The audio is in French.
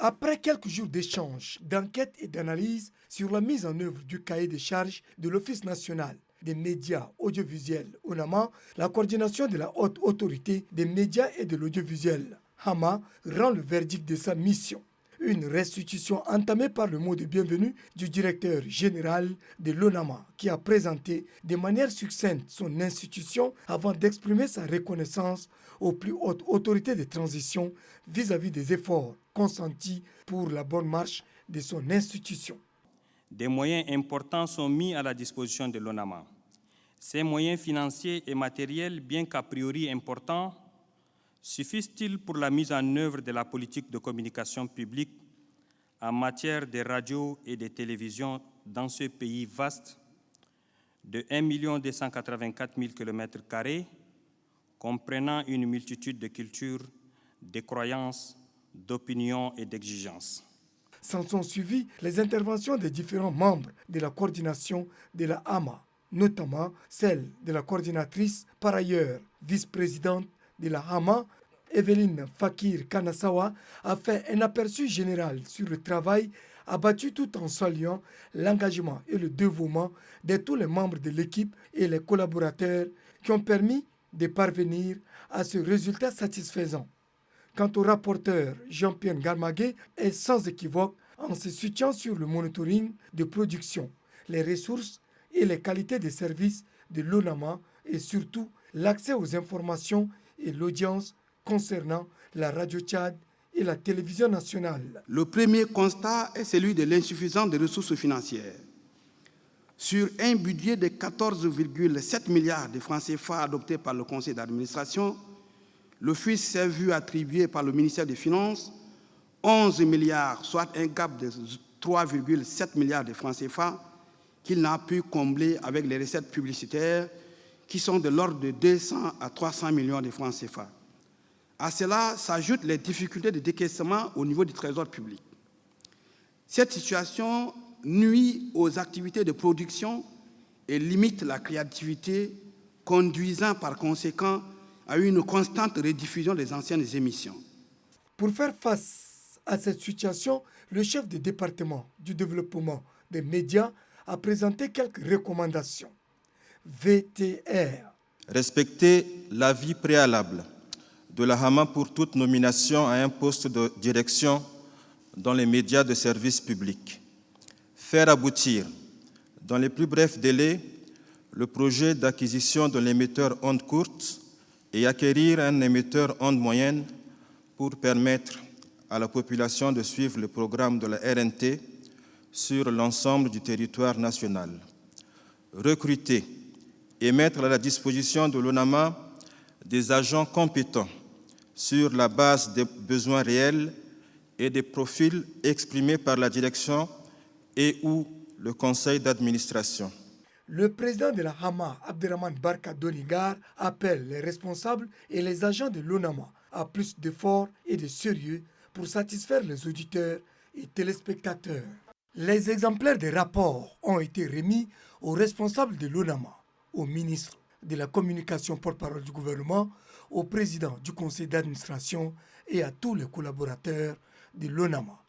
Après quelques jours d'échanges, d'enquête et d'analyse sur la mise en œuvre du cahier des charges de l'Office national des médias audiovisuels, ONAMA, la coordination de la haute autorité des médias et de l'audiovisuel, HAMA, rend le verdict de sa mission. Une restitution entamée par le mot de bienvenue du directeur général de l'ONAMA qui a présenté de manière succincte son institution avant d'exprimer sa reconnaissance aux plus hautes autorités de transition vis-à-vis des efforts consentis pour la bonne marche de son institution. Des moyens importants sont mis à la disposition de l'ONAMA. Ces moyens financiers et matériels, bien qu'a priori importants, suffisent-ils pour la mise en œuvre de la politique de communication publique en matière de radio et de télévision dans ce pays vaste de 1 284 000 km², comprenant une multitude de cultures, de croyances, d'opinions et d'exigences? S'en sont suivies les interventions des différents membres de la coordination de la HAMA, notamment celle de la coordinatrice, par ailleurs vice-présidente de la HAMA, Evelyne Fakir Kanasawa, a fait un aperçu général sur le travail abattu tout en saluant l'engagement et le dévouement de tous les membres de l'équipe et les collaborateurs qui ont permis de parvenir à ce résultat satisfaisant. Quant au rapporteur Jean-Pierre Garmagué est sans équivoque en se situant sur le monitoring de production, les ressources et les qualités des services de l'ONAMA et surtout l'accès aux informations et l'audience concernant la radio Tchad et la télévision nationale. Le premier constat est celui de l'insuffisance des ressources financières. Sur un budget de 14,7 milliards de francs CFA adopté par le conseil d'administration, l'Office s'est vu attribuer par le ministère des Finances 11 milliards, soit un gap de 3,7 milliards de francs CFA qu'il n'a pu combler avec les recettes publicitaires qui sont de l'ordre de 200 à 300 millions de francs CFA. À cela s'ajoutent les difficultés de décaissement au niveau du trésor public. Cette situation nuit aux activités de production et limite la créativité, conduisant par conséquent à une constante rediffusion des anciennes émissions. Pour faire face à cette situation, le chef du département du développement des médias a présenté quelques recommandations. VTR. Respecter l'avis préalable de la HAMA pour toute nomination à un poste de direction dans les médias de service public. Faire aboutir, dans les plus brefs délais, le projet d'acquisition de l'émetteur ondes courtes et acquérir un émetteur ondes moyennes pour permettre à la population de suivre le programme de la RNT sur l'ensemble du territoire national. Recruter et mettre à la disposition de l'ONAMA des agents compétents sur la base des besoins réels et des profils exprimés par la direction et ou le conseil d'administration. Le président de la HAMA, Abderrahmane Barka Donigar, appelle les responsables et les agents de l'ONAMA à plus d'efforts et de sérieux pour satisfaire les auditeurs et téléspectateurs. Les exemplaires des rapports ont été remis aux responsables de l'ONAMA, au ministre de la communication porte-parole du gouvernement, au président du conseil d'administration et à tous les collaborateurs de l'ONAMA.